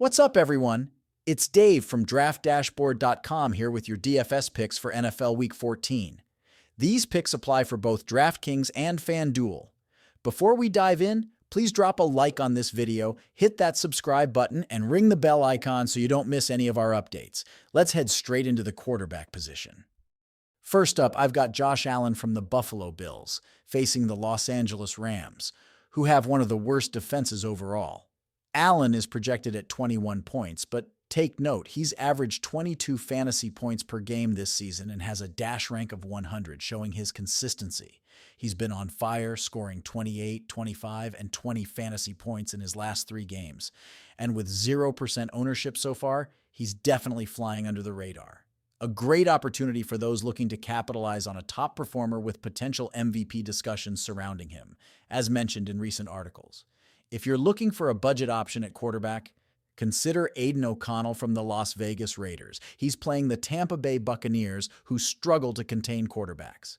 What's up, everyone? It's Dave from DraftDashboard.com here with your DFS picks for NFL Week 14. These picks apply for both DraftKings and FanDuel. Before we dive in, please drop a like on this video, hit that subscribe button, and ring the bell icon so you don't miss any of our updates. Let's head straight into the quarterback position. First up, I've got Josh Allen from the Buffalo Bills, facing the Los Angeles Rams, who have one of the worst defenses overall. Allen is projected at 21 points, but take note, he's averaged 22 fantasy points per game this season and has a dash rank of 100, showing his consistency. He's been on fire, scoring 28, 25, and 20 fantasy points in his last 3 games. And with 0% ownership so far, he's definitely flying under the radar. A great opportunity for those looking to capitalize on a top performer with potential MVP discussions surrounding him, as mentioned in recent articles. If you're looking for a budget option at quarterback, consider Aiden O'Connell from the Las Vegas Raiders. He's playing the Tampa Bay Buccaneers, who struggle to contain quarterbacks.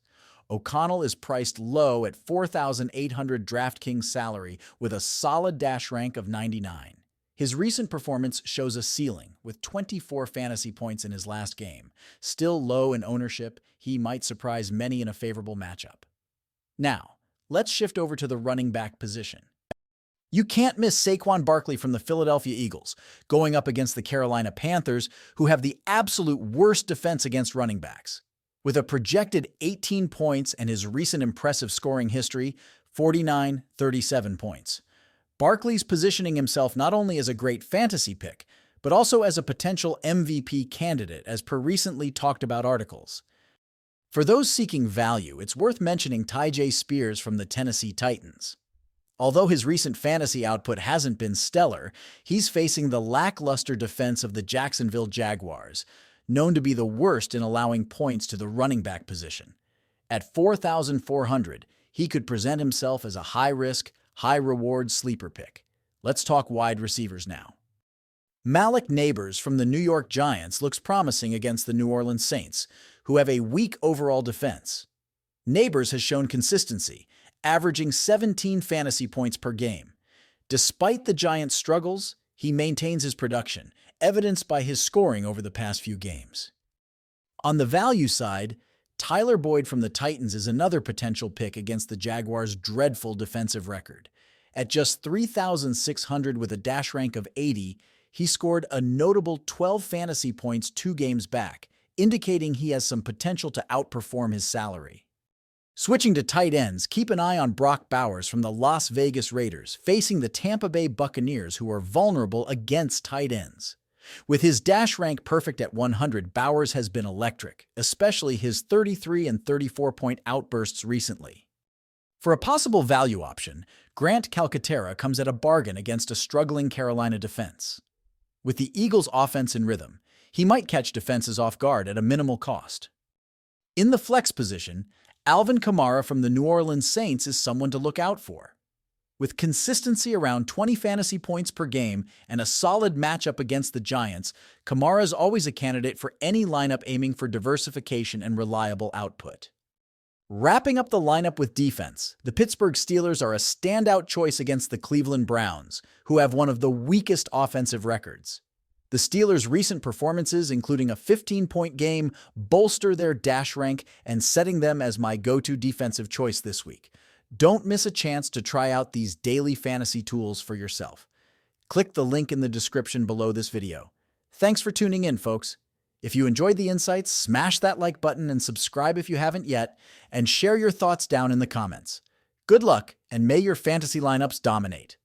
O'Connell is priced low at $4,800 DraftKings salary with a solid dash rank of 99. His recent performance shows a ceiling, with 24 fantasy points in his last game. Still low in ownership, he might surprise many in a favorable matchup. Now, let's shift over to the running back position. You can't miss Saquon Barkley from the Philadelphia Eagles, going up against the Carolina Panthers, who have the absolute worst defense against running backs. With a projected 18 points and his recent impressive scoring history, 49-37 points. Barkley's positioning himself not only as a great fantasy pick, but also as a potential MVP candidate, as per recently talked about articles. For those seeking value, it's worth mentioning Tyjae Spears from the Tennessee Titans. Although his recent fantasy output hasn't been stellar, he's facing the lackluster defense of the Jacksonville Jaguars, known to be the worst in allowing points to the running back position. At 4,400, he could present himself as a high-risk, high-reward sleeper pick. Let's talk wide receivers now. Malik Nabers from the New York Giants looks promising against the New Orleans Saints, who have a weak overall defense. Nabers has shown consistency, averaging 17 fantasy points per game. Despite the Giants' struggles, he maintains his production, evidenced by his scoring over the past few games. On the value side, Tyler Boyd from the Titans is another potential pick against the Jaguars' dreadful defensive record. At just 3,600 with a dash rank of 80, he scored a notable 12 fantasy points 2 games back, indicating he has some potential to outperform his salary. Switching to tight ends, keep an eye on Brock Bowers from the Las Vegas Raiders, facing the Tampa Bay Buccaneers, who are vulnerable against tight ends. With his dash rank perfect at 100, Bowers has been electric, especially his 33 and 34-point outbursts recently. For a possible value option, Grant Calcaterra comes at a bargain against a struggling Carolina defense. With the Eagles' offense in rhythm, he might catch defenses off guard at a minimal cost. In the flex position, Alvin Kamara from the New Orleans Saints is someone to look out for. With consistency around 20 fantasy points per game and a solid matchup against the Giants, Kamara is always a candidate for any lineup aiming for diversification and reliable output. Wrapping up the lineup with defense, the Pittsburgh Steelers are a standout choice against the Cleveland Browns, who have one of the weakest offensive records. The Steelers' recent performances, including a 15-point game, bolster their dash rank and setting them as my go-to defensive choice this week. Don't miss a chance to try out these daily fantasy tools for yourself. Click the link in the description below this video. Thanks for tuning in, folks. If you enjoyed the insights, smash that like button and subscribe if you haven't yet, and share your thoughts down in the comments. Good luck, and may your fantasy lineups dominate.